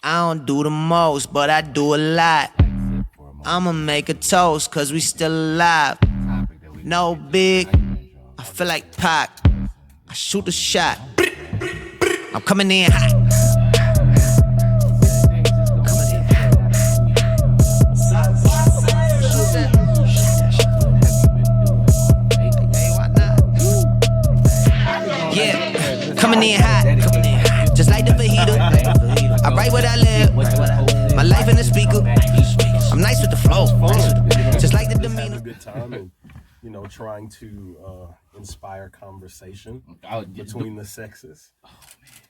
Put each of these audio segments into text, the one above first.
I don't do the most, but I do a lot. I'ma make a toast, cause we still alive. No big, I feel like Pac. I shoot a shot. I'm coming in hot. Yeah, coming in hot. Just like the fajita. I write what I live. My life in the speaker. I'm nice with the flow. Just like the demeanor. A good time and, you know, trying to inspire conversation between the sexes.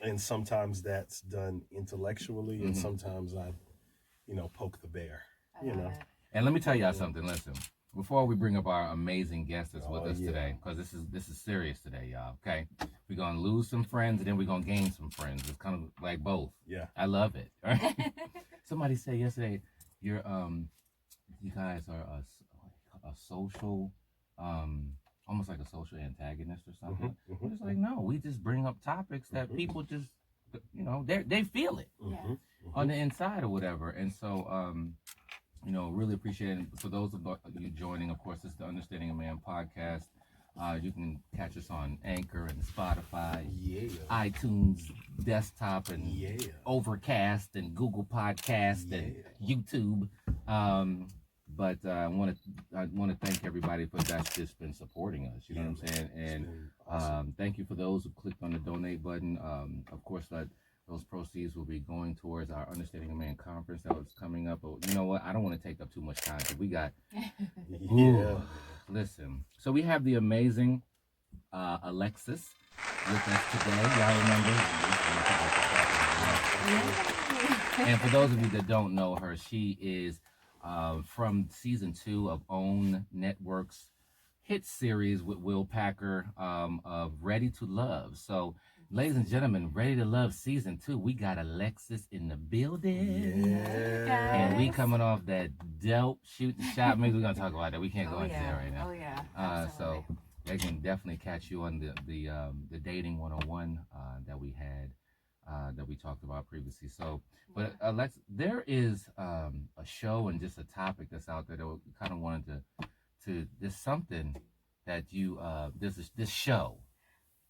And sometimes that's done intellectually, and sometimes I, you know, poke the bear. You know. And let me tell y'all something. Listen, before we bring up our amazing guest that's with us today, because this is serious today, y'all. Okay, we're gonna lose some friends, and then we're gonna gain some friends. It's kind of like both. Yeah, I love it. Right? Somebody said yesterday, you guys are a social, almost like a social antagonist or something. We're just like, no, we just bring up topics that people just, you know, they feel it on the inside or whatever, and so. You know, really appreciate it. For those of you joining, of course, it's the Understanding a Man podcast. You can catch us on Anchor and Spotify, iTunes desktop, and Overcast and Google Podcast and YouTube. But I want to thank everybody for that's just been supporting us. You know what I'm saying? And thank you for those who clicked on the donate button. Of course, those proceeds will be going towards our Understanding a Man conference that was coming up. But you know what? I don't want to take up too much time because we got. Listen. So we have the amazing Alexis with us today. Y'all remember? And for those of you that don't know her, she is from season 2 of OWN Network's hit series with Will Packer of Ready to Love. So. Ladies and gentlemen, Ready to Love season 2. We got Alexis in the building. Yeah. And we coming off that dope shoot the shot. Maybe we're gonna talk about that. We can't go into that right now. Oh yeah. So they can definitely catch you on the dating 101 that we had that we talked about previously. So, but Alexis, there is a show and just a topic that's out there that we kind of wanted to there's something that you this show.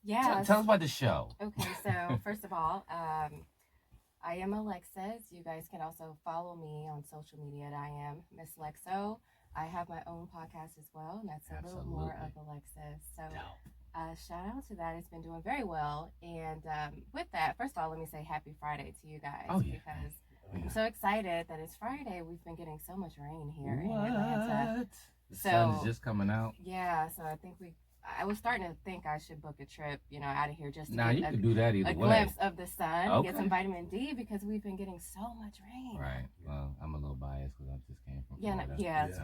Yeah. Tell us about the show. Okay, so first of all, I am Alexis. You guys can also follow me on social media at I am Miss Lexo. I have my own podcast as well, and that's a little more of Alexis. So shout out to that. It's been doing very well. And with that, first of all, let me say happy Friday to you guys. Because I'm so excited that it's Friday. We've been getting so much rain here in Atlanta. The sun is just coming out. Yeah, so I think I was starting to think I should book a trip, you know, out of here just to get you can do that either a way. Glimpse of the sun, get some vitamin D because we've been getting so much rain. Right. Well, I'm a little biased because I just came from Florida.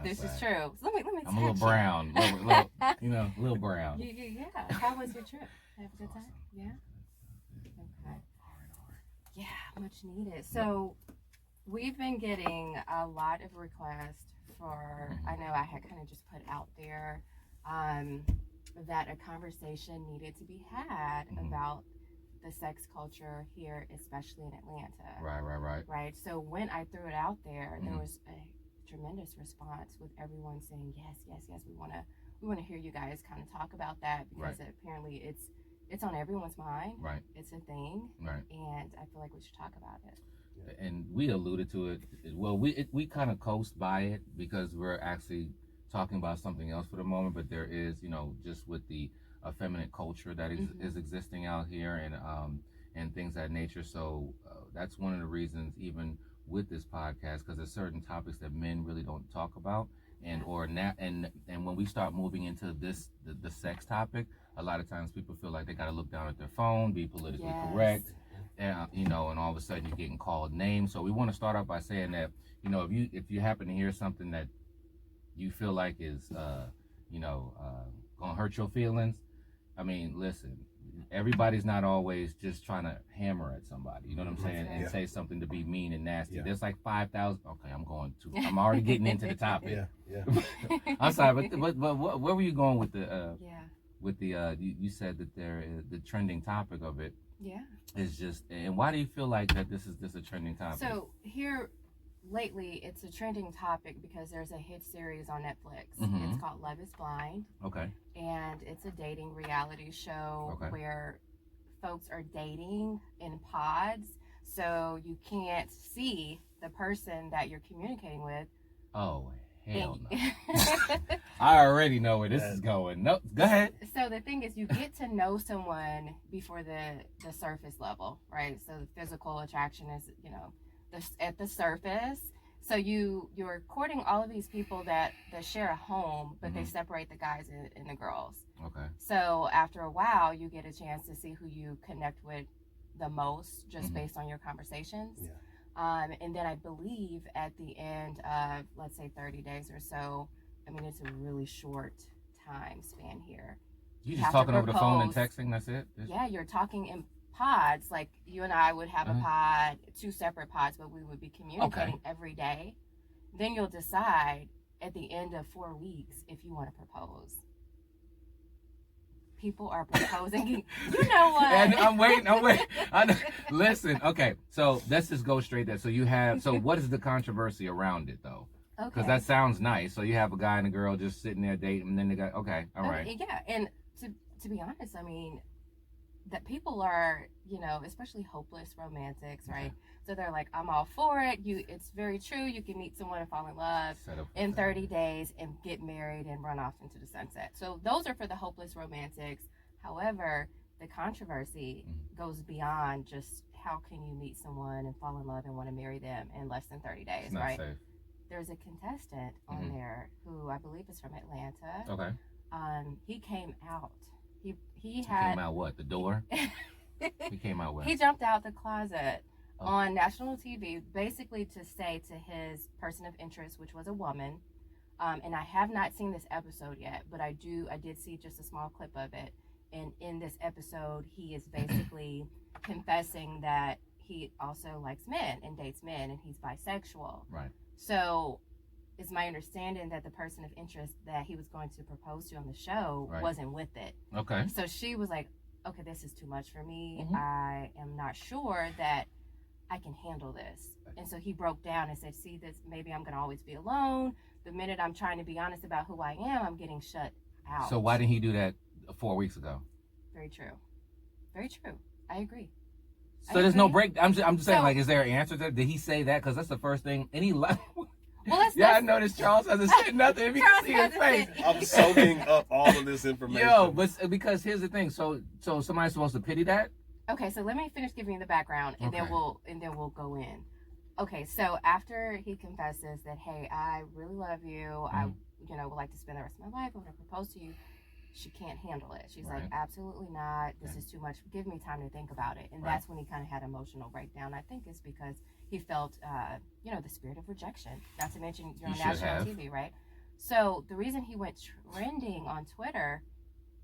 This is true. So let me. I'm a little brown, a little brown. Yeah. How was your trip? Have a good time? Yeah. Okay. Yeah, much needed. So we've been getting a lot of requests for. I know I had kind of just put out there. That a conversation needed to be had about the sex culture here, especially in Atlanta. Right. So when I threw it out there, there was a tremendous response with everyone saying, yes, we want to hear you guys kind of talk about that because apparently it's on everyone's mind. Right. It's a thing. Right. And I feel like we should talk about it. And we alluded to it. Well, we kind of coast by it because we're actually talking about something else for the moment, but there is, you know, just with the effeminate culture that is existing out here and things of that nature. So that's one of the reasons, even with this podcast, because there's certain topics that men really don't talk about, and when we start moving into the sex topic, a lot of times people feel like they got to look down at their phone, be politically correct, and you know, and all of a sudden you're getting called names. So we want to start off by saying that, you know, if you happen to hear something that you feel like is gonna hurt your feelings, I mean, listen, everybody's not always just trying to hammer at somebody, you know what I'm saying, and say something to be mean and nasty. There's like 5,000. Okay, I'm already getting into the topic. I'm sorry, but where were you going with the you said that there is the trending topic of it Yeah. It's just, and why do you feel like that this is a trending topic? So here lately it's a trending topic because there's a hit series on Netflix. Mhm. It's called Love is Blind. Okay. And it's a dating reality show Okay. where folks are dating in pods, so you can't see the person that you're communicating with. Oh, hell no. I already know where this is going. No, go ahead. So the thing is, you get to know someone before the surface level, right? So the physical attraction is, at the surface. So you're courting all of these people that share a home, but they separate the guys and the girls. Okay. So after a while, you get a chance to see who you connect with the most, just based on your conversations. Yeah. And then I believe at the end of, let's say, 30 days or so, I mean, it's a really short time span here. You just talking over the phone and texting, that's it? Yeah, you're talking in pods. Like, you and I would have a pod, 2 separate pods, but we would be communicating every day. Then you'll decide at the end of 4 weeks if you want to propose. People are proposing. You know what? And I'm waiting. Listen, okay. So let's just go straight there. So what is the controversy around it, though? Okay. Because that sounds nice. So you have a guy and a girl just sitting there dating, and then the guy, okay, all right. Yeah, and to be honest, I mean, that people are, especially hopeless romantics, right? So they're like, I'm all for it. It's very true. You can meet someone and fall in love in 30 days and get married and run off into the sunset. So those are for the hopeless romantics. However, the controversy goes beyond just how can you meet someone and fall in love and want to marry them in less than 30 days, it's not right? Safe. There's a contestant on there who I believe is from Atlanta. Okay. He came out. He came out what? The door? He came out what? He jumped out the closet on national TV, basically to say to his person of interest, which was a woman, and I have not seen this episode yet, but I did see just a small clip of it. And in this episode, he is basically confessing that he also likes men and dates men, and he's bisexual. Right. So it's my understanding that the person of interest that he was going to propose to on the show wasn't with it. Okay. So she was like, okay, this is too much for me. I am not sure that I can handle this. And so he broke down and said, see, this, maybe I'm going to always be alone. The minute I'm trying to be honest about who I am, I'm getting shut out. So why didn't he do that 4 weeks ago? Very true. Very true. I agree. So there's no break. I'm just saying, like, is there an answer there? Did he say that? Because that's the first thing. And he left. Well, I noticed Charles hasn't said nothing. If you can see his face. I'm soaking up all of this information. Yo, but because here's the thing. So somebody's supposed to pity that? Okay, so let me finish giving you the background, and then we'll go in. Okay, so after he confesses that, hey, I really love you, I would like to spend the rest of my life, I want to propose to you, she can't handle it. She's like, absolutely not. This is too much. Give me time to think about it. And that's when he kind of had an emotional breakdown. I think it's because he felt, the spirit of rejection. Not to mention you're on national TV, right? So the reason he went trending on Twitter,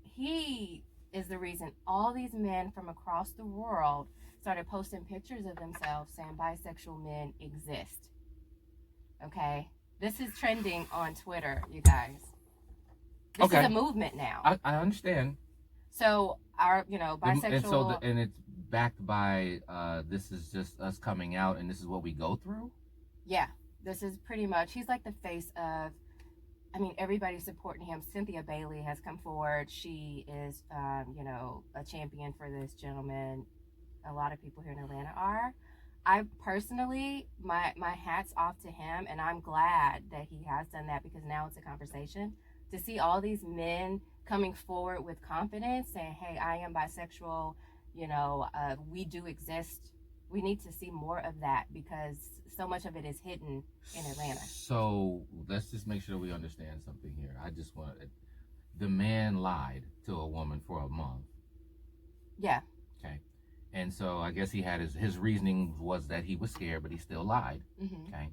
he is the reason all these men from across the world started posting pictures of themselves saying bisexual men exist. Okay? This is trending on Twitter, you guys. This is a movement now. I understand. So our, bisexual, and it's backed by this is just us coming out, and this is what we go through. Yeah, this is pretty much. He's like the face of. I mean, everybody's supporting him. Cynthia Bailey has come forward. She is, a champion for this gentleman. A lot of people here in Atlanta are. I personally, my hat's off to him, and I'm glad that he has done that because now it's a conversation. To see all these men coming forward with confidence saying, hey, I am bisexual, we do exist. We need to see more of that because so much of it is hidden in Atlanta. So let's just make sure we understand something here. The man lied to a woman for a month. Yeah. Okay. And so I guess he had his reasoning was that he was scared, but he still lied. Mm-hmm. Okay.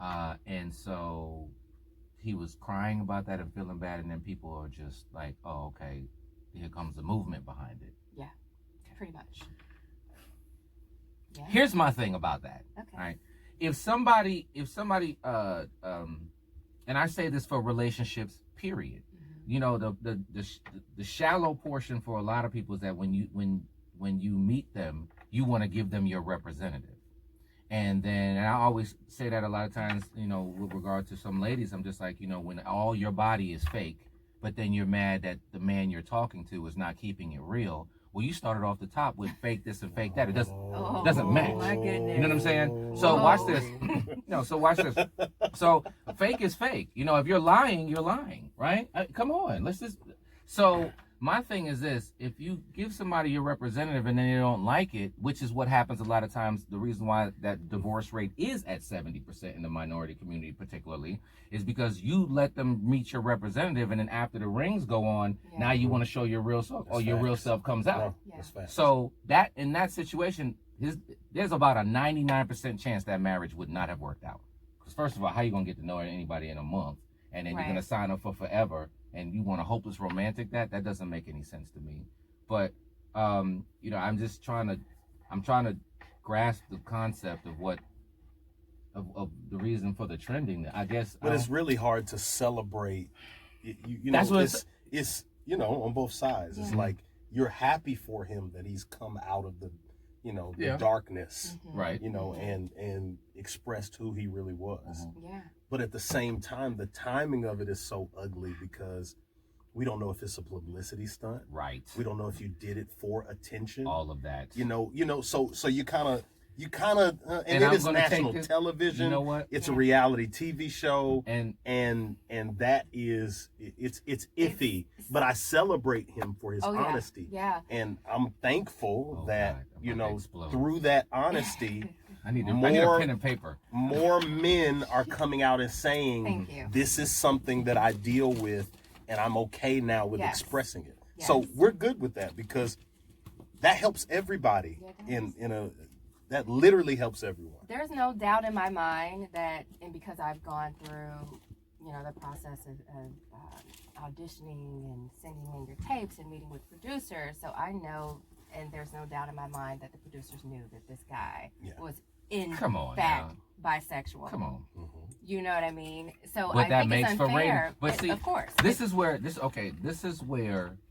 Mm-hmm. And so he was crying about that and feeling bad, and then people are just like, oh, okay, here comes the movement behind it. Yeah, pretty much. Yeah. Here's my thing about that. Okay. Right? If somebody, and I say this for relationships, period. Mm-hmm. The shallow portion for a lot of people is that when when you meet them, you want to give them your representative. And I always say that a lot of times, you know, with regard to some ladies, I'm just like, you know, when all your body is fake, but then you're mad that the man you're talking to is not keeping it real. Well, you started off the top with fake this and fake that. It doesn't match. My goodness. You know what I'm saying? So watch this. So watch this. So fake is fake. You know, if you're lying, right? Come on, let's just. So my thing is this: if you give somebody your representative and then they don't like it, which is what happens a lot of times, the reason why that divorce rate is at 70% in the minority community, particularly, is because you let them meet your representative, and then after the rings go on, now you want to show your real self, or your real self comes out. So that in that situation, there's about a 99% chance that marriage would not have worked out. Because first of all, how you gonna get to know anybody in a month, and then you're gonna sign up for forever? And you want a hopeless romantic, that doesn't make any sense to me. But you know, I'm trying to grasp the concept of what of the reason for the trending, I guess. But it's really hard to celebrate. You know, it's you know, on both sides. It's like you're happy for him that he's come out of the, you know, the darkness, right? You know, and expressed who he really was. But at the same time, the timing of it is so ugly because we don't know if it's a publicity stunt. Right. We don't know if you did it for attention. All of that. You know. So you kind of, and it is national television. You know what? It's a reality TV show, and that is it's iffy. But I celebrate him for his honesty. Yeah. And I'm thankful that you know through that honesty. I need a pen and paper. More men are coming out and saying, this is something that I deal with, and I'm okay now with expressing it. So we're good with that because that helps everybody. That literally helps everyone. There's no doubt in my mind that, and because I've gone through, you know, the process of auditioning and sending in your tapes and meeting with producers, so I know, and there's no doubt in my mind that the producers knew that this guy was in fact bisexual. Come on. You know what I mean? So but I that think makes it's for unfair. But see, of course. This is where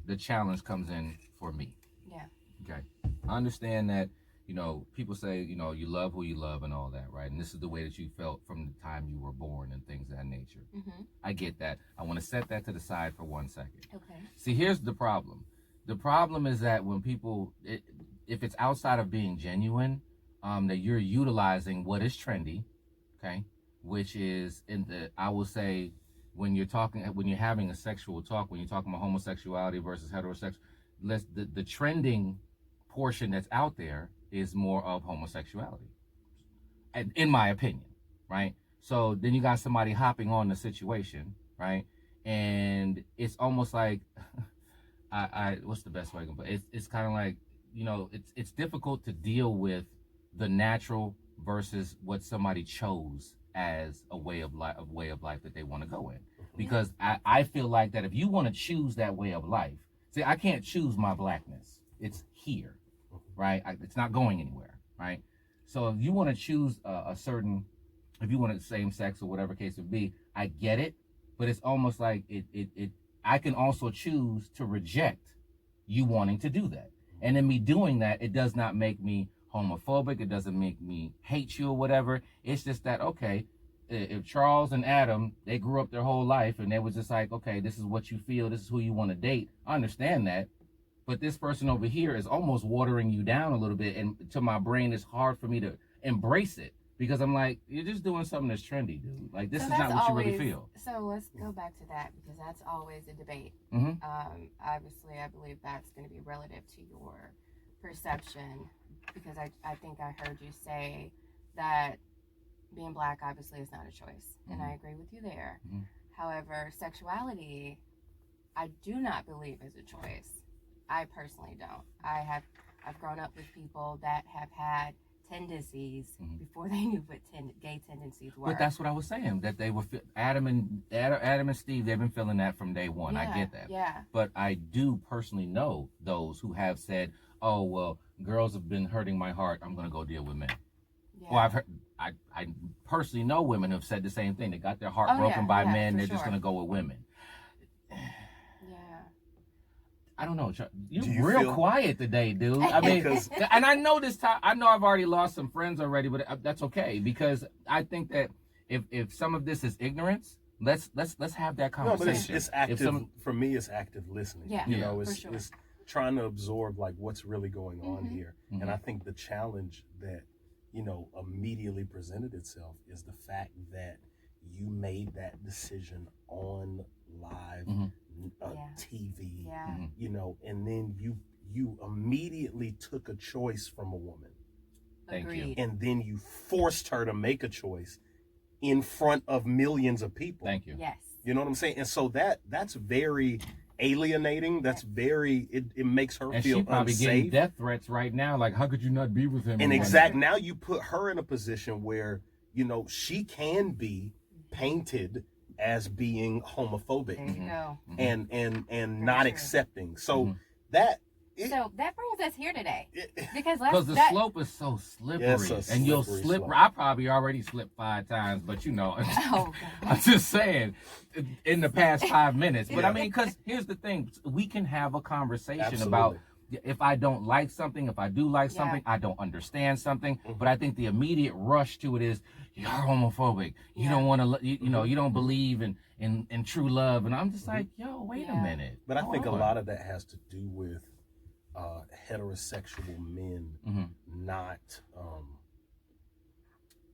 the challenge comes in for me. Yeah. Okay. I understand that, you know, people say, you know, you love who you love and all that, right? And this is the way that you felt from the time you were born and things of that nature. I get that. I want to set that to the side for 1 second. Okay. See, here's the problem. The problem is that when people, if it's outside of being genuine, that you're utilizing what is trendy, okay, which is I will say, when you're having a sexual talk, when you're talking about homosexuality versus heterosexual, the trending portion that's out there is more of homosexuality, in my opinion, right? So then you got somebody hopping on the situation, right? And it's almost like, what's the best way I can put it? It's kind of like, you know, it's difficult to deal with the natural versus what somebody chose as a way of life that they want to go in. Because I feel like that if you want to choose that way of life, see, I can't choose my blackness. It's here, right? It's not going anywhere, right? So if you want to choose if you want same sex or whatever case it be, I get it, but it's almost like I can also choose to reject you wanting to do that. And in me doing that, it does not make me homophobic. It doesn't make me hate you or whatever. It's just that, okay, if Charles and Adam, they grew up their whole life and they was just like, okay, this is what you feel, this is who you want to date. I understand that. But this person over here is almost watering you down a little bit. And to my brain, it's hard for me to embrace it because I'm like, you're just doing something that's trendy, dude. Like, this is not what you really feel. So let's go back to that because that's always a debate. Obviously, I believe that's going to be relative to your perception because I think I heard you say that being black obviously is not a choice. And I agree with you there. However, sexuality, I do not believe is a choice. I personally don't. I've grown up with people that have had tendencies before they knew what gay tendencies were. But that's what I was saying, that they were Adam and Steve, they've been feeling that from day one. I get that. Yeah. But I do personally know those who have said, oh, well, girls have been hurting my heart, I'm going to go deal with men. Yeah. Well, I personally know women who have said the same thing. They got their heart broken by men, they're just going to go with women. I don't know. You're Do you real feel- quiet today, dude. I mean, Because- and I know this time. I know I've already lost some friends already, but that's okay because I think that if some of this is ignorance, let's have that No, but conversation. it's active. For me, it's active listening. Yeah, you know, for it's sure. it's trying to absorb like what's really going on here. Mhm. And I think the challenge that immediately presented itself is the fact that you made that decision on live Yeah. TV. Yeah. And then you immediately took a choice from a woman, Thank you. Agreed. and then you forced her to make a choice in front of millions of people. Thank you. Yes. You know what I'm saying? And so that's very alienating. That's very it makes her And feel she probably getting unsafe. death threats right now. Like, how could you not be with him? And exactly. now you put her in a position where she can be painted as being homophobic There you go. and Very not true. accepting. So Mhm. that So that brings us here today because Because the slope is so slippery, Yeah, it's a and you'll slippery slip. slope. I probably already slipped 5 times, but Oh I'm God. just saying, in the past 5 minutes. But Yeah. I mean, because here's the thing: we can have a conversation Absolutely. about if I don't like something, if I do like Yeah. something, I don't understand something. Mhm. But I think the immediate rush to it is you're homophobic. You Yeah. don't want to, you know, you don't believe in true love. And I'm just like, yo, wait a Yeah. minute. But I Hold think a on. lot of that has to do with heterosexual men Mhm.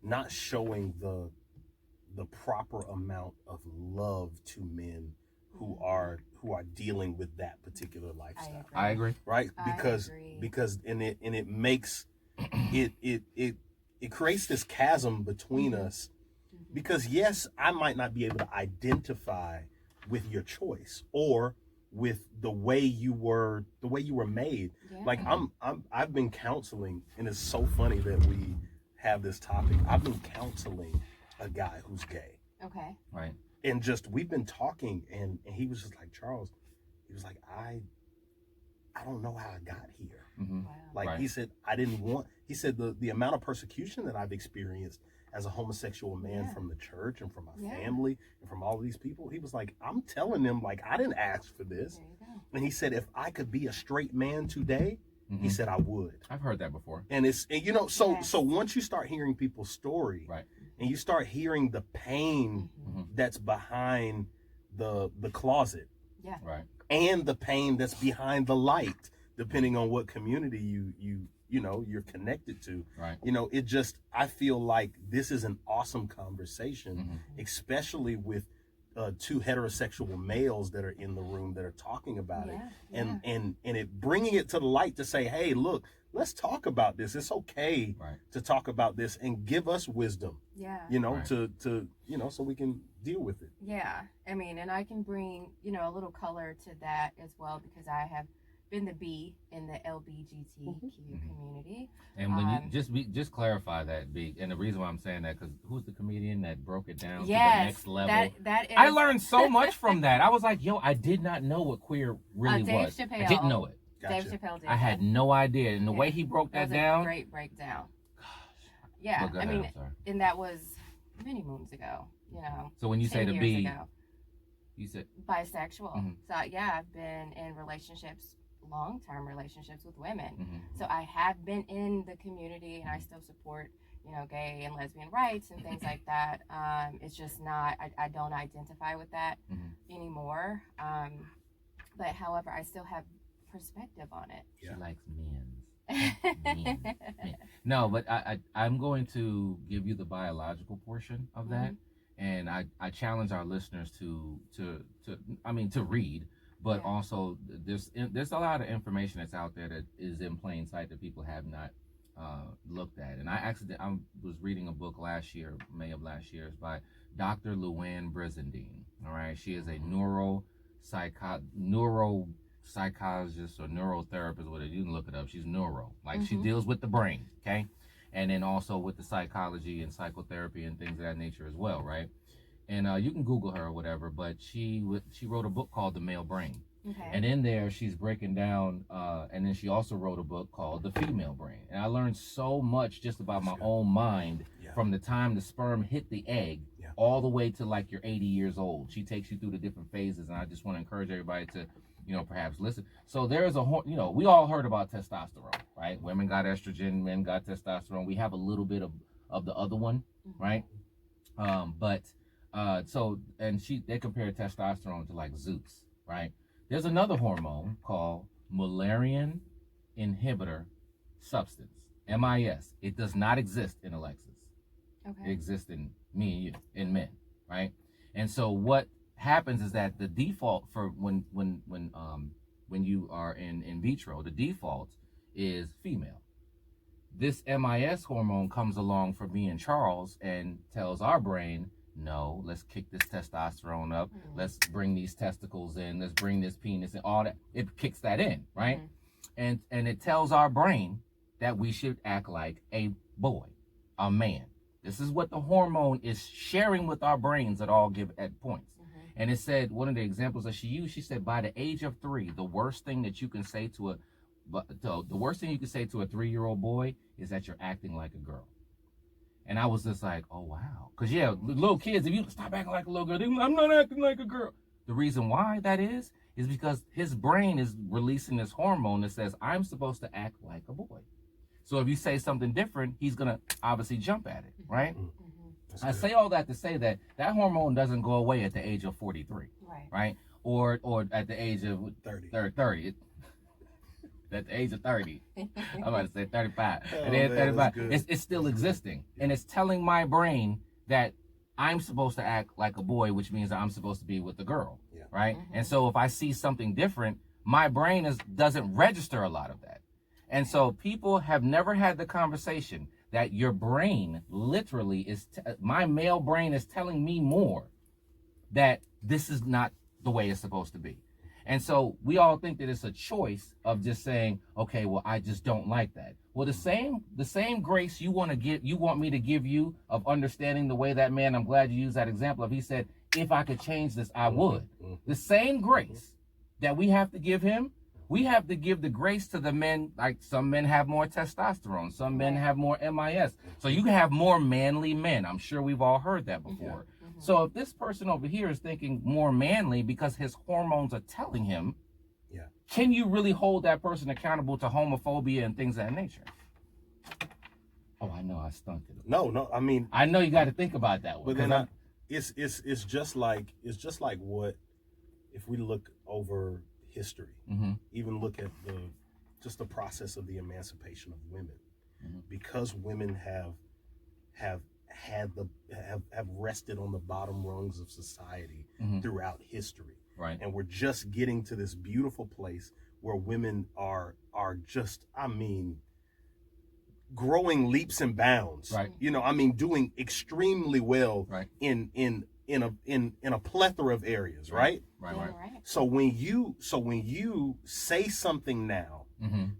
not showing the proper amount of love to men who are dealing with that particular lifestyle. I agree. Right? I Because agree. it makes it creates this chasm between us, because yes, I might not be able to identify with your choice or with the way you were made. Yeah. Like I've been counseling, and it's so funny that we have this topic. I've been counseling a guy who's gay, Okay. Right. and we've been talking, and he was just like, Charles, he was like, I don't know how I got here. Mm-hmm. Wow. Like Right. he said, he said the amount of persecution that I've experienced as a homosexual man Yeah. from the church and from my Yeah. family and from all of these people, he was like, I'm telling them, like, I didn't ask for this. There you go. And he said, if I could be a straight man today, Mhm. he said I would. I've heard that before. And so Yes. so once you start hearing people's story, Right. and you start hearing the pain Mhm. that's behind the closet, Yeah. Right. and the pain that's behind the light, depending on what community you're connected to. Right. I feel like this is an awesome conversation, Mhm. especially with two heterosexual males that are in the room that are talking about it, Yeah. and it bringing it to the light to say, hey, look, let's talk about this. It's okay Right. to talk about this, and give us wisdom, Yeah. Right. Right. so we can deal with it. Yeah, I mean, and I can bring, a little color to that as well because I have been the B in the LBGTQ Mhm. community. And when you just clarify that, B, and the reason why I'm saying that, because who's the comedian that broke it down to the next level? That is. I learned so much from that. I was like, yo, I did not know what queer really Dave was. I Chappelle. didn't know it. Dave Gotcha. Chappelle did. I had no idea. And the way he broke that was down. a great breakdown. Yeah, Well, go I ahead, mean, I'm sorry. and that was many moons ago. So when you say 10 the years B, ago. you said, Bisexual. Mhm. So yeah, I've been in relationships, long-term relationships with women. mhm. So I have been in the community, and I still support, gay and lesbian rights and things like that. It's just not. I don't identify with that Mhm. anymore. But however, I still have perspective on it. She Yeah. likes men. No, but I'm going to give you the biological portion of that, and I challenge our listeners to read, but Yeah. also there's a lot of information that's out there that is in plain sight that people have not looked at. And I was reading a book last year, May of last year, it's by Dr. Louann Brizendine. All right, she is a neuropsychologist or neurotherapist, whatever. You can look it up. She's neuro, like she deals with the brain, okay, and then also with the psychology and psychotherapy and things of that nature as well, right? And you can Google her or whatever, but she wrote a book called The Male Brain, Okay. and in there she's breaking down, and then she also wrote a book called The Female Brain, and I learned so much just about my own mind from the time the sperm hit the egg all the way to like you're 80 years old. She takes you through the different phases, and I just want to encourage everybody to perhaps listen. So there is we all heard about testosterone, right? Women got estrogen, men got testosterone. We have a little bit of the other one, right? They compare testosterone to like Zeus, right? There's another hormone called Mullerian inhibitor substance, MIS. It does not exist in Alexis. Okay. It exists in me and you, in men, right? And so what happens is that the default for when you are in vitro, the default is female. This MIS hormone comes along for me and Charles and tells our brain, no, let's kick this testosterone up. Let's bring these testicles in. Let's bring this penis and all that. It kicks that in, right? And it tells our brain that we should act like a boy, a man. This is what the hormone is sharing with our brains at points. And it said, one of the examples that she used, she said, by the age of 3, the worst thing you can say to a 3-year-old boy is that you're acting like a girl. And I was just like, oh, wow. Because, little kids, if you stop acting like a little girl, I'm not acting like a girl. The reason why that is because his brain is releasing this hormone that says, I'm supposed to act like a boy. So if you say something different, he's going to obviously jump at it, right? I say all that to say that hormone doesn't go away at the age of 43, right? Or at the age of 30. At the age of 30, I'm about to say 35. At the age of 35, it's still existing, and it's telling my brain that I'm supposed to act like a boy, which means that I'm supposed to be with the girl, right? And so if I see something different, my brain doesn't register a lot of that, and so people have never had the conversation that your brain literally my male brain is telling me more that this is not the way it's supposed to be. And so we all think that it's a choice of just saying, okay, well, I just don't like that. Well, the same grace you want me to give you of understanding the way that man, I'm glad you used that example of, he said, if I could change this, I would. The same grace that we have to give him, we have to give the grace to the men. Like some men have more testosterone, some men have more MIS. So you can have more manly men. I'm sure we've all heard that before. So if this person over here is thinking more manly because his hormones are telling him, can you really hold that person accountable to homophobia and things of that nature? Oh, I know I stunted it. No, I mean, I know you got to think about that one. But then it's just like what if we look over history, even look at the process of the emancipation of women, because women have rested on the bottom rungs of society throughout history. Right. And we're just getting to this beautiful place where women are just, I mean, growing leaps and bounds. Right. Doing extremely well in a plethora of areas, right? Right. So when you say something now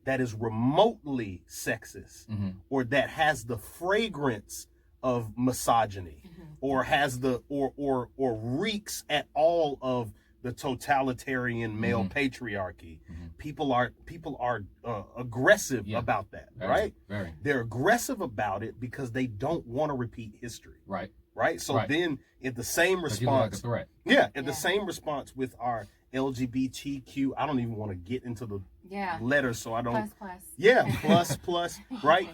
that is remotely sexist or that has the fragrance of misogyny or has or reeks at all of the totalitarian male patriarchy, people are aggressive about that, right? Very. They're aggressive about it because they don't want to repeat history. Right. So then in the same response, like a threat. The same response with our LGBTQ, I don't even want to get into the letters, so I don't. Plus, right?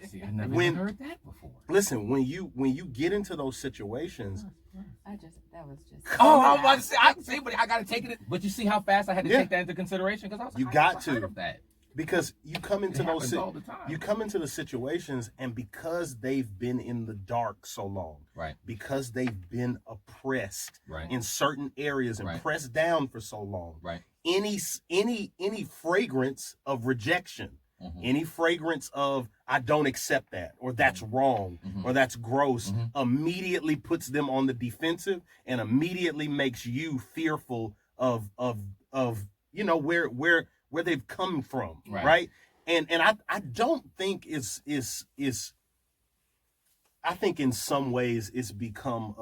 See, I never even heard that before. Listen, when you get into those situations, that was just. Oh, I was about to say, but I got to take it. But you see how fast I had to take that into consideration, because I was like, you got to. Heard of that. Because you come into those all the time. You come into the situations, and because they've been in the dark so long, because they've been oppressed in certain areas and pressed down for so long, any fragrance of rejection, any fragrance of I don't accept that, or that's wrong, or that's gross, immediately puts them on the defensive and immediately makes you fearful of where they've come from, right? And I don't think is I think in some ways it's become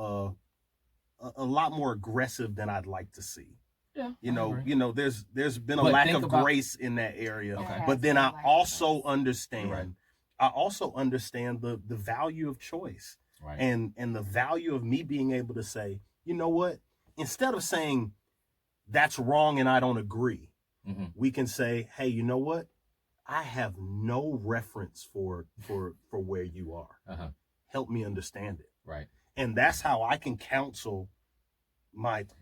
a lot more aggressive than I'd like to see. There's been a lack of grace in that area. But then I also understand the value of choice, and the value of me being able to say, you know what, instead of saying that's wrong and I don't agree. Mm-hmm. We can say, hey, you know what? I have no reference for where you are. Uh-huh. Help me understand it. Right. And that's how I can counsel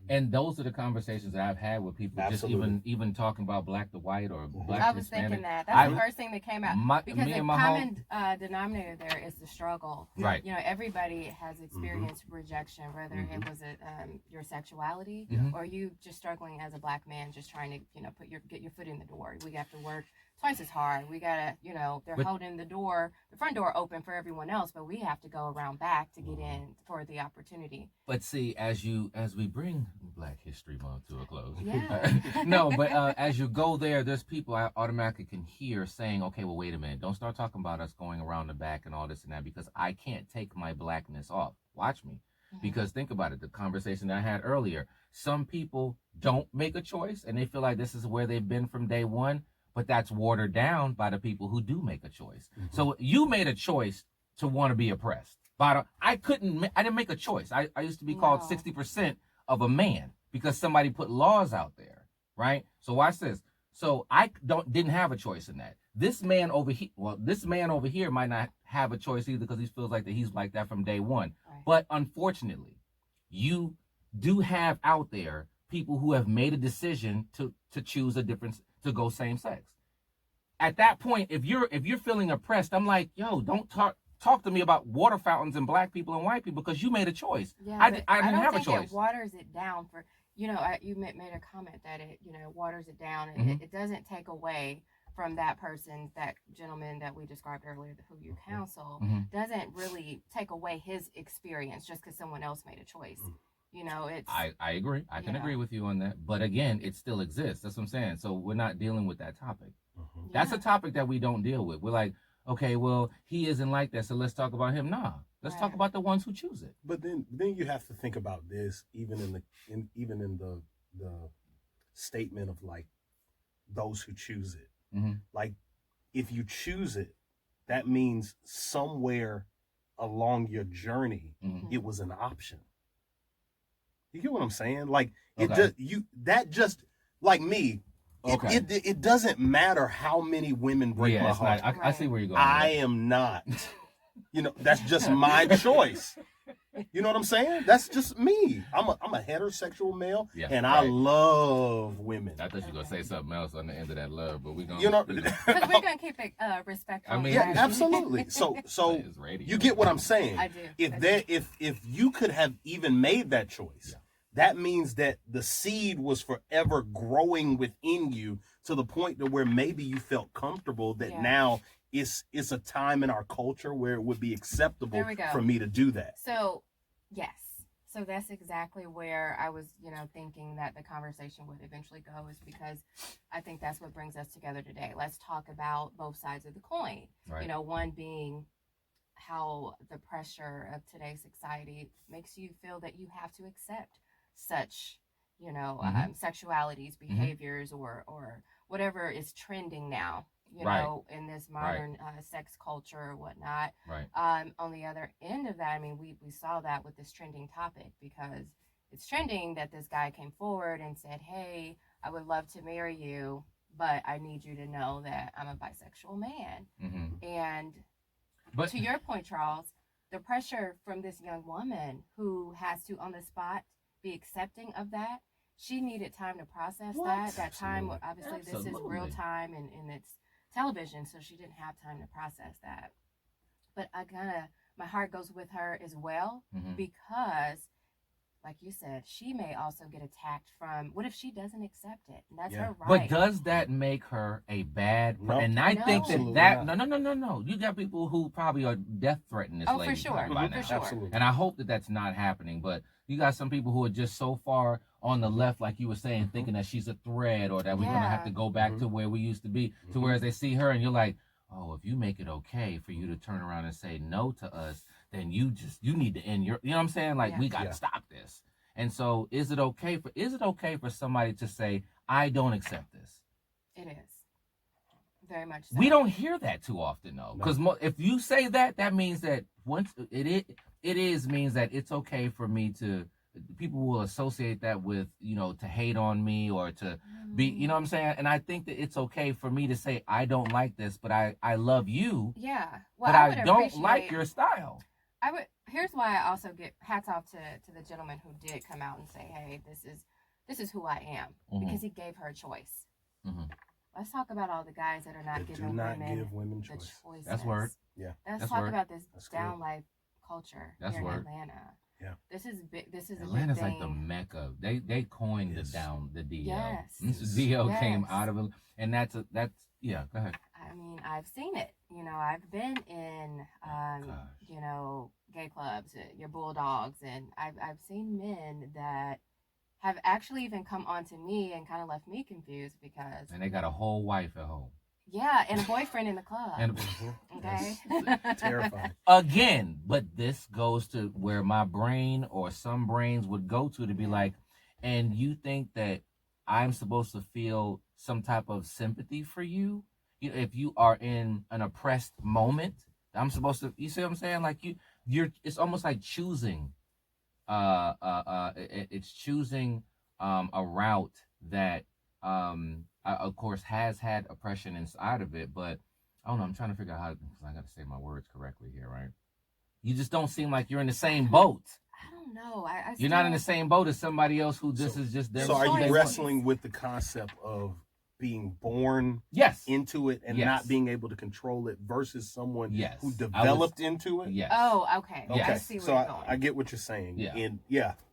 and those are the conversations that I've had with people. Absolutely. Just even talking about black to white or black I to was Hispanic. thinking that's the first thing that came out, because the common denominator there is the struggle. Right. You know, everybody has experienced rejection, whether it was your sexuality or you just struggling as a black man, just trying to, you know, get your foot in the door. We have to work twice as hard. We gotta, you know, they're holding the front door open for everyone else, but we have to go around back to get in for the opportunity. But see, as we bring Black History Month to a close, yeah. but as you go there's people I automatically can hear saying, okay, well, wait a minute, don't start talking about us going around the back and all this and that, because I can't take my blackness off. Watch me. Because think about it, the conversation that I had earlier, some people don't make a choice and they feel like this is where they've been from day one. But that's watered down by the people who do make a choice. So you made a choice to want to be oppressed. But I didn't make a choice. I used to be called 60% of a man because somebody put laws out there, right? So watch this. So I didn't have a choice in that. This man over here might not have a choice either, because he feels like that he's like that from day one. Right. But unfortunately, you do have out there people who have made a decision to choose a different, to go same sex. At that point, if you're feeling oppressed, I'm like, yo, don't talk to me about water fountains and black people and white people, because you made a choice. Yeah, I didn't have a choice. It waters it down for, you know, you made a comment that it, you know, waters it down, and it doesn't take away from that person, that gentleman that we described earlier, who you counsel, doesn't really take away his experience just because someone else made a choice. You know, it's... I agree. I can agree with you on that. But again, it still exists. That's what I'm saying. So we're not dealing with that topic. That's a topic that we don't deal with. We're like, okay, well, he isn't like that, so let's talk about him. Nah, let's talk about the ones who choose it. But then you have to think about this, even in the statement of like those who choose it. Like, if you choose it, that means somewhere along your journey, it was an option. You get what I'm saying? Like, like me, it doesn't matter how many women break my heart. I see where you're going. I am not. You know, that's just my choice. You know what I'm saying? That's just me. I'm a heterosexual male, and I love women. I thought you were gonna say something else on the end of that love, but we're gonna keep it respectful. I mean, yeah, absolutely. So you get what I'm saying? I do. If you could have even made that choice, that means that the seed was forever growing within you to the point to where maybe you felt comfortable that now it's a time in our culture where it would be acceptable for me to do that. So, yes. So that's exactly where I was, you know, thinking that the conversation would eventually go, is because I think that's what brings us together today. Let's talk about both sides of the coin. Right. You know, one being how the pressure of today's society makes you feel that you have to accept such, you know, sexualities, behaviors, or whatever is trending now. You know, in this modern sex culture or whatnot. Right. On the other end of that, I mean, we saw that with this trending topic, because it's trending that this guy came forward and said, hey, I would love to marry you, but I need you to know that I'm a bisexual man. And to your point, Charles, the pressure from this young woman who has to, on the spot, be accepting of that, she needed time to process that. That time, obviously, this is real time, and it's television, so she didn't have time to process that. But my heart goes with her as well, because, like you said, she may also get attacked from, what if she doesn't accept it? And that's her right. But does that make her a bad person? And I think no. You got people who probably are death threatening this lady. For sure. By now. For sure. Absolutely. And I hope that that's not happening, but you got some people who are just so far on the left, like you were saying, thinking that she's a threat, or that we're going to have to go back to where we used to be, to whereas they see her and you're like, oh, if you make it okay for you to turn around and say no to us, then you need to end your, you know what I'm saying? Like, we got to stop this. And so is it okay for somebody to say, I don't accept this? It is. Very much so. We don't hear that too often, though. Because if you say that, that means that once it is means that it's okay for me to people will associate that with, to hate on me or to be, you know what I'm saying? And I think that it's okay for me to say, I don't like this, but I love you. Yeah. Well, but I don't like your style. Here's why I also get hats off to the gentleman who did come out and say, hey, this is who I am, because he gave her a choice. Let's talk about all the guys that are not giving women the choices. That's word. Yeah. Let's talk about this down life culture here in Atlanta. Yeah. This is big. This is Atlanta's a big thing. like the mecca. They coined the DL. Yes. DL came out of it, and that's yeah. Go ahead. I mean, I've seen it. I've been in gay clubs, your bulldogs, and I've seen men that have actually even come onto me and kind of left me confused because. And they got a whole wife at home. Yeah, and a boyfriend in the club. Okay. Terrifying. Again, but this goes to where my brain or some brains would go to be like, and you think that I'm supposed to feel some type of sympathy for you? If you are in an oppressed moment, I'm supposed to, you see what I'm saying? Like you're it's almost like choosing it's choosing a route that of course has had oppression inside of it, but I don't know, I'm trying to figure out how, because I got to say my words correctly here, right? You just don't seem like you're in the same boat. I don't know. You're not in the same boat as somebody else who this is just their. So are you wrestling with the concept of being born into it and not being able to control it versus someone who developed into it? Yes. Oh, okay. Okay. I see where so you're going. I get what you're saying. Yeah. And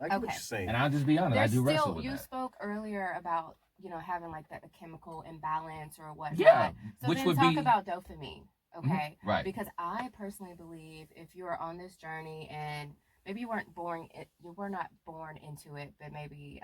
I get what you're saying. And I'll just be honest, I do wrestle with that. You spoke earlier about, having like that chemical imbalance or whatnot. Yeah. So which then would talk about dopamine, okay? Mm-hmm. Right. Because I personally believe if you are on this journey and maybe you were not born into it, but maybe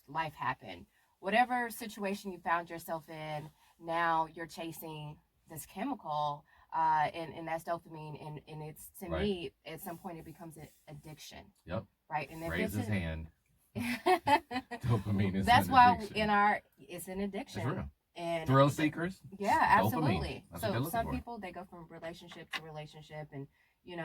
life happened. Whatever situation you found yourself in, now you're chasing this chemical, and that's dopamine, and it's to me at some point it becomes an addiction. Yep. Right. And raise his hand. Dopamine is that's an why addiction. It's an addiction. That's real. And thrill seekers. Yeah, absolutely. So some people, they go from relationship to relationship, and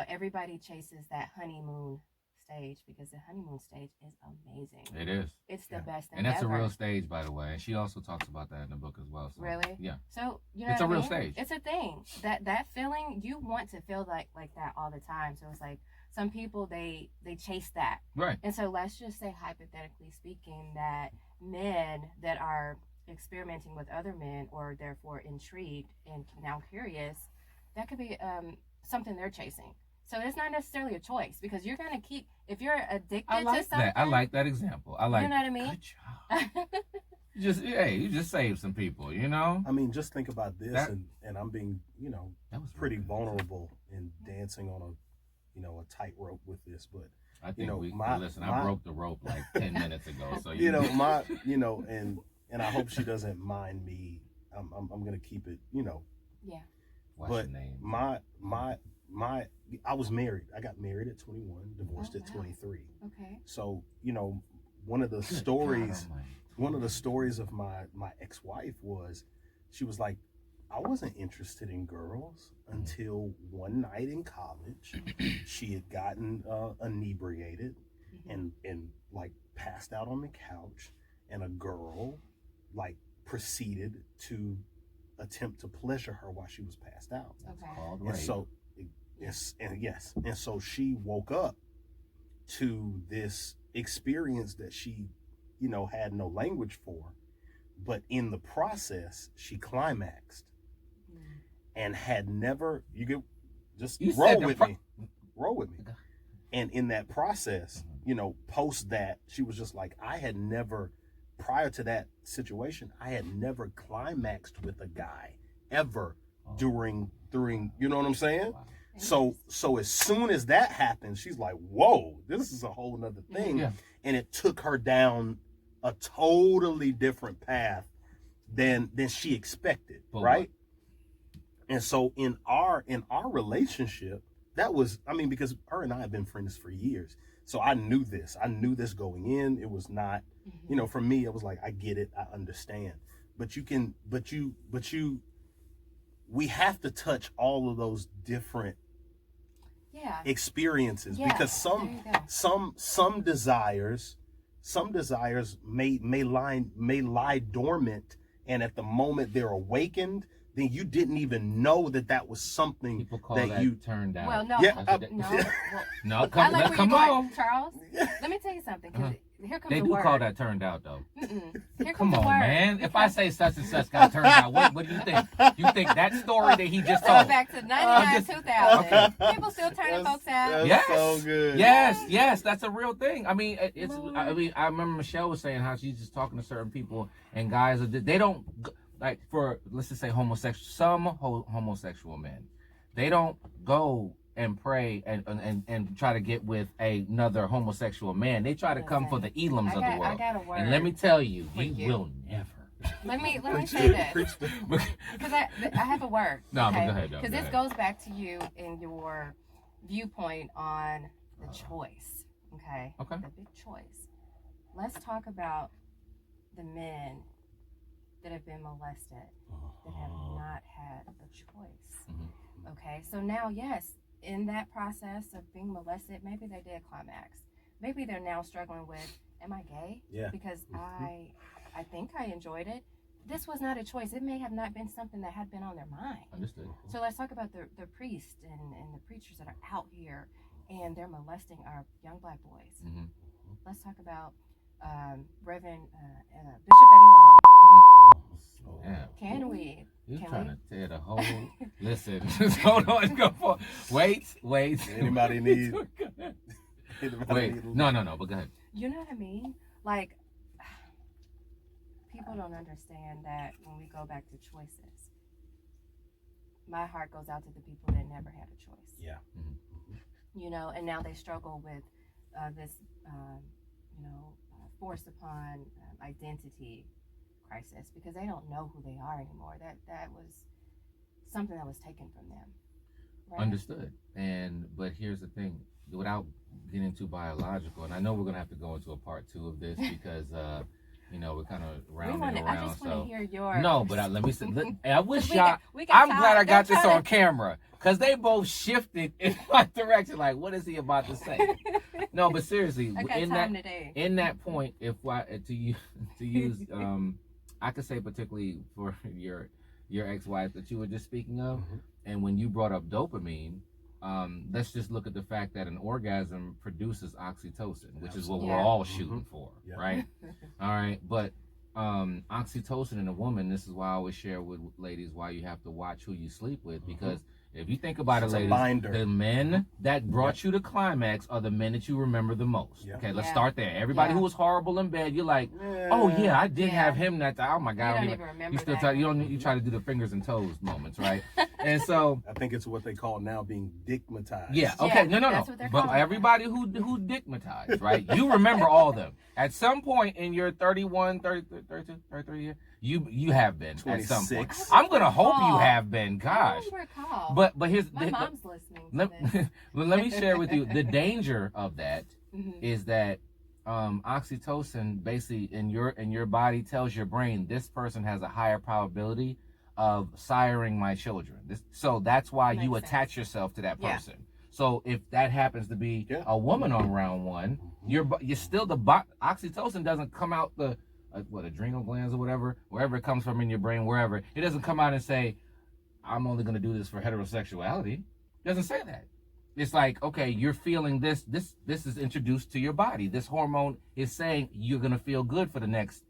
everybody chases that honeymoon stage because the honeymoon stage is amazing. It is. It's the best thing and that's ever. a real stage, by the way. And she also talks about that in the book as well. So, really? Yeah. So it's a real stage. It's a thing. That feeling, you want to feel like that all the time. So it's like some people they chase that. Right. And so let's just say, hypothetically speaking, that men that are experimenting with other men or therefore intrigued and now curious, that could be something they're chasing. So it's not necessarily a choice, because you're gonna keep, if you're addicted to something. I like that example. I like. You know what I mean? Good job. You just saved some people. I mean, just think about this, and I'm being, pretty vulnerable in dancing on a tightrope with this, but I think I broke the rope like 10 minutes ago. So and I hope she doesn't mind me. I'm gonna keep it, Yeah. What's your name? I was married. I got married at 21, divorced at 23. Okay. So, one of the stories of my ex-wife was, she was like, I wasn't interested in girls until one night in college. She had gotten inebriated and like passed out on the couch, and a girl like proceeded to attempt to pleasure her while she was passed out. Okay. And so and so she woke up to this experience that she had no language for, but in the process she climaxed and had never roll with me and in that process, post that, she was just like, I had never, prior to that situation, I had never climaxed with a guy ever during you know what I'm saying? Wow. So as soon as that happened, she's like, whoa, this is a whole nother thing. Yeah. And it took her down a totally different path than she expected. But right? And so in our relationship, that was, because her and I have been friends for years. So I knew this going in. It was not, for me, it was like, I get it, I understand. We have to touch all of those different experiences, Yeah. because some desires may lie dormant, and at the moment they're awakened, then you didn't even know that was something People call that you turned out. Well, no, Yeah, no. No, I come, like where come you're going, on. Charles. Let me tell you something. 'Cause here comes They the do word. call that turned out, though. Here Come comes the on, word. man. If I say such and such got turned out, what do you think? You think that story that he just Going told? back to 99, 2000. People still turning folks out. That's Yes. so good. Yes, that's a real thing. I mean, I remember Michelle was saying how she's just talking to certain people, and guys they don't, like, for, let's just say some homosexual men, they don't go and pray and try to get with another homosexual man. They try to come for the Elams of the world. I got a word. And let me tell you, for you you. will never. Let me say this. Because I have a word. No, but go ahead. Because this goes back to you and your viewpoint on the choice. Okay. The big choice. Let's talk about the men that have been molested, that have not had a choice. Okay. So now, yes, in that process of being molested, maybe they did climax. Maybe they're now struggling with, am I gay? Yeah. Because I think I enjoyed it. This was not a choice. It may have not been something that had been on their mind. Understood. So let's talk about the priests and the preachers that are out here and they're molesting our young black boys. Let's talk about Reverend Bishop Eddie Long. Yeah. Can we? You're Can trying we? to tear the whole. Listen, hold on. Go for. Wait. Anybody need? Wait. No. But go ahead. You know what I mean? Like, people don't understand that when we go back to choices, my heart goes out to the people that never had a choice. Yeah. You know, and now they struggle with this, forced upon identity crisis because they don't know who they are anymore. That was something that was taken from them. Right? Understood. But here's the thing, without getting too biological, and I know we're gonna have to go into a part 2 of this because we're kind of rounding around. I just want to hear your. No, but let me say. I wish We y'all. got I'm time. glad I got this Don't try on camera because they both shifted in my direction. Like, what is he about to say? No, but seriously, I got time today. In that point, to use I could say particularly for your ex-wife that you were just speaking of, and when you brought up dopamine, let's just look at the fact that an orgasm produces oxytocin, which is what we're all shooting for, right? All right, but oxytocin in a woman, this is why I always share with ladies why you have to watch who you sleep with, because if you think about it, ladies, the men that brought you to climax are the men that you remember the most. Okay, let's start there. Everybody who was horrible in bed, you're like, oh yeah, I did have him that time. Oh my God, you don't even remember. You still that. you try to do the fingers and toes moments, right? And so I think it's what they call now being dickmatized. Yeah. Okay. No. That's what they're But calling everybody who dickmatized, right? You remember all of them. At some point in your 31, 32, 33 year, you have been 26. At some point. I'm gonna hope you have been. Gosh. I don't recall. But here's my mom's listening. Let me share with you the danger of that is that oxytocin basically in your body tells your brain this person has a higher probability of siring my children. So that's why you attach yourself to that person. So if that happens to be a woman on round 1, you're still oxytocin doesn't come out the adrenal glands or wherever it comes from in your brain, wherever. It doesn't come out and say, I'm only going to do this for heterosexuality. It doesn't say that. It's like, okay, you're feeling this is introduced to your body. This hormone is saying you're going to feel good for the next,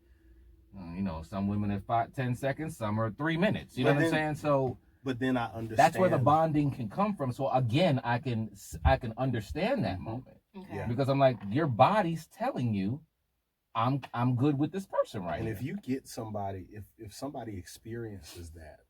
some women at 5-10 seconds, some are 3 minutes. You know what I'm saying? So, but then I understand. That's where the bonding can come from. So again, I can understand that moment because I'm like, your body's telling you, I'm good with this person right now. And if you get somebody, if somebody experiences that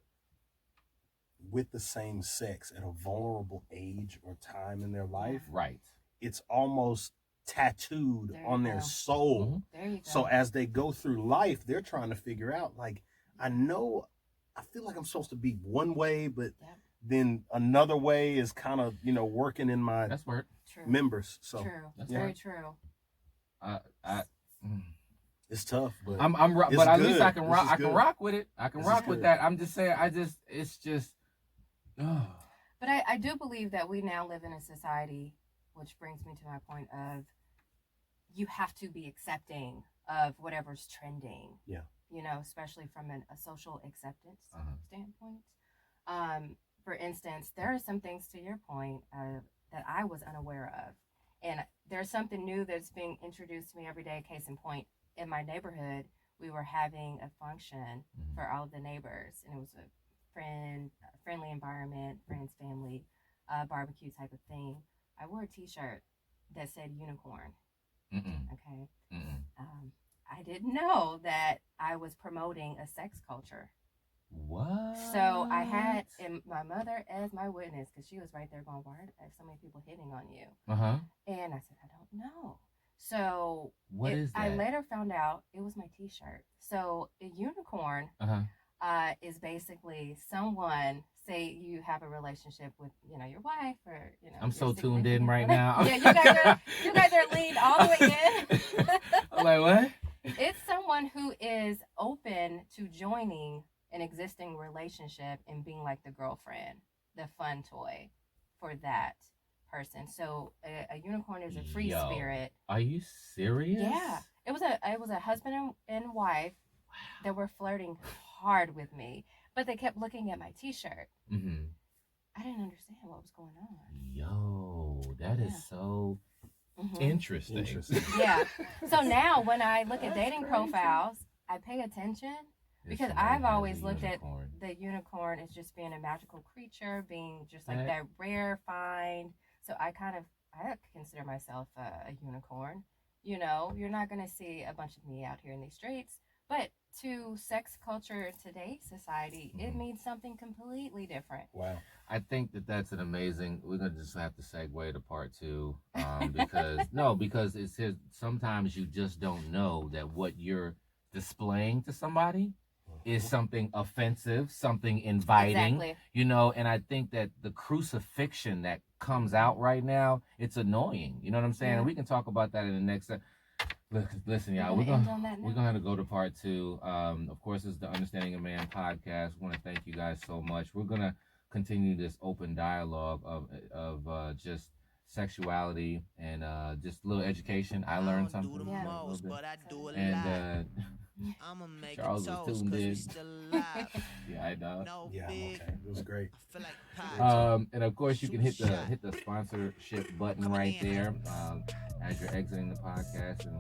with the same sex at a vulnerable age or time in their life, right, it's almost tattooed on their soul. There you go. So as they go through life, they're trying to figure out, like, I feel like I'm supposed to be one way, but then another way is kind of, working in my members. So that's very true. It's tough, but but at least I can rock. I can rock with it. I can rock with that. I'm just saying. But I do believe that we now live in a society, which brings me to my point of you have to be accepting of whatever's trending. Yeah. You know, especially from a social acceptance standpoint. For instance, there are some things to your point that I was unaware of. And there's something new that's being introduced to me every day. Case in point, in my neighborhood, we were having a function for all of the neighbors, and it was a friendly environment, friends, family, barbecue type of thing. I wore a T-shirt that said unicorn. Okay. I didn't know that I was promoting a sex culture. What? So I had my mother as my witness because she was right there going, "Why are so many people hitting on you?" And I said, "I don't know." So what is that? I later found out it was my T-shirt. So a unicorn is basically someone. Say you have a relationship with, you know, your wife or, you know. I'm so tuned in right now. Yeah, you guys are leaned all the way in. I'm like, what? It's someone who is open to joining an existing relationship and being like the girlfriend, the fun toy for that person. So a unicorn is a free spirit. Are you serious? Yeah. It was a husband and wife that were flirting hard with me, but they kept looking at my T-shirt. I didn't understand what was going on. Yo, that is so interesting. Yeah. So now when I look at dating profiles, I pay attention because I've always looked at the unicorn as just being a magical creature, being just like that rare find. So I consider myself a unicorn. You know, you're not going to see a bunch of me out here in these streets, but to sex culture today's society, it means something completely different. Wow. I think that's an amazing. We're gonna just have to segue to part 2 because it's sometimes you just don't know that what you're displaying to somebody is something offensive, something inviting. Exactly. You know, and I think that the crucifixion that comes out right now, it's annoying. You know what I'm saying? Yeah. And we can talk about that in the next. Listen, y'all, we're gonna have to go to part 2. Of course, it's the Understanding a Man podcast. We want to thank you guys so much. We're gonna continue this open dialogue of just sexuality and just a little education. I learned something. And Charles was tuned in. Yeah, I know. Yeah, okay. It was great. And of course, you can hit the sponsorship button right there as you're exiting the podcast and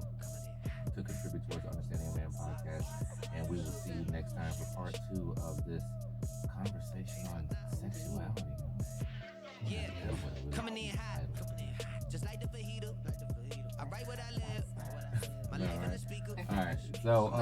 to contribute towards the Understanding a Man podcast. And we will see you next time for part 2 of this conversation on sexuality. Yeah, coming in hot, just like the fajita. I write what I live. My life in the speaker. All right, so